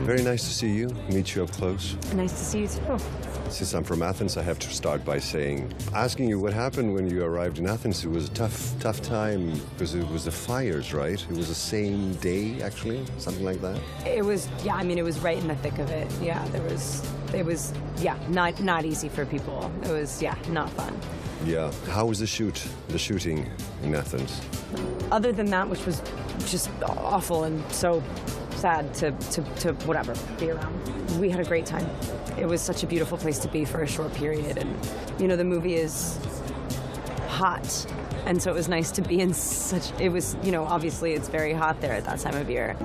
Very nice to see you, meet you up close. Nice to see you too. Since I'm from Athens, I have to start by asking you what happened when you arrived in Athens. It was a tough time because it was the fires, right? It was the same day, actually, something like that. It was, yeah. I mean, it was right in the thick of it. Yeah, it was, yeah, not easy for people. It was, yeah, not fun. Yeah. How was the shooting in Athens? Other than that, which was just awful and so sad to whatever, be around. We had a great time. It was such a beautiful place to be for a short period, and you know, the movie is hot, and so it was nice to be in such, it was, you know, obviously it's very hot there at that time of year.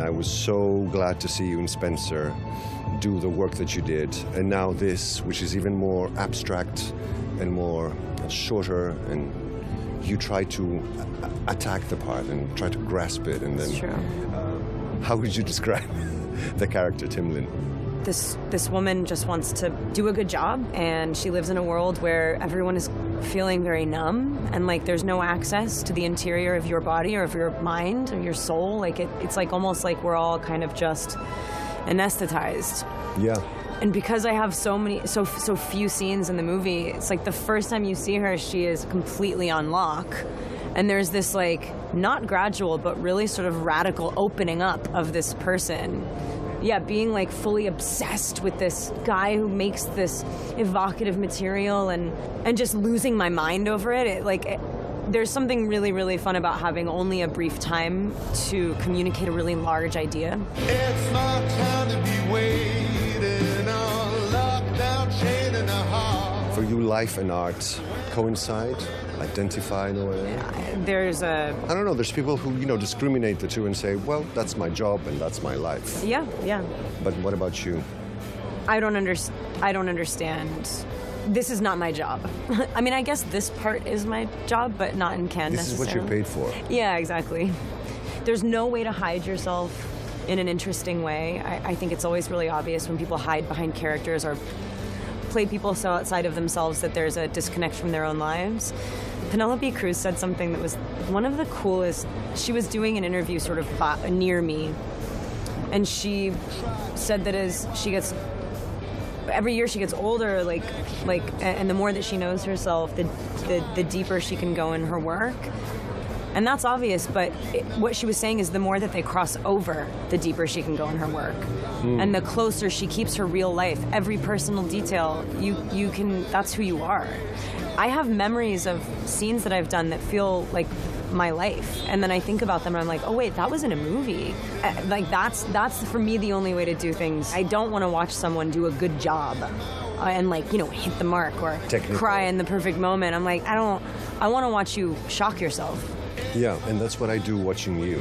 I was so glad to see you and Spencer do the work that you did, and now this, which is even more abstract and more shorter, and you try to attack the part and try to grasp it, and then... It's true. How would you describe the character, Timlin? This woman just wants to do a good job, and she lives in a world where everyone is feeling very numb, and like there's no access to the interior of your body or of your mind or your soul. Like it's like almost like we're all kind of just anesthetized. Yeah. And because I have so few scenes in the movie, it's like the first time you see her, she is completely on lock. And there's this like, not gradual, but really sort of radical opening up of this person. Yeah, being like fully obsessed with this guy who makes this evocative material and just losing my mind over it. There's something really, really fun about having only a brief time to communicate a really large idea. It's my time to be waiting on lockdown, chain in the heart. For you, life and art coincide, identify in a way? There's a... I don't know, there's people who, you know, discriminate the two and say, well, that's my job and that's my life. Yeah, yeah. But what about you? I don't understand. This is not my job. I mean, I guess this part is my job, but not in Cannes necessarily. This is what you're paid for. Yeah, exactly. There's no way to hide yourself in an interesting way. I think it's always really obvious when people hide behind characters or play people so outside of themselves that there's a disconnect from their own lives. Penelope Cruz said something that was one of the coolest. She was doing an interview sort of near me, and she said that as she gets, every year she gets older, and the more that she knows herself, the deeper she can go in her work. And that's obvious, but what she was saying is the more that they cross over, the deeper she can go in her work. And the closer she keeps her real life, every personal detail, you can, that's who you are. I have memories of scenes that I've done that feel like my life, and then I think about them and I'm like, oh wait, that was in a movie. Like that's for me the only way to do things. I don't want to watch someone do a good job and like, you know, hit the mark or cry in the perfect moment. I'm like, I want to watch you shock yourself. Yeah, and that's what I do watching you.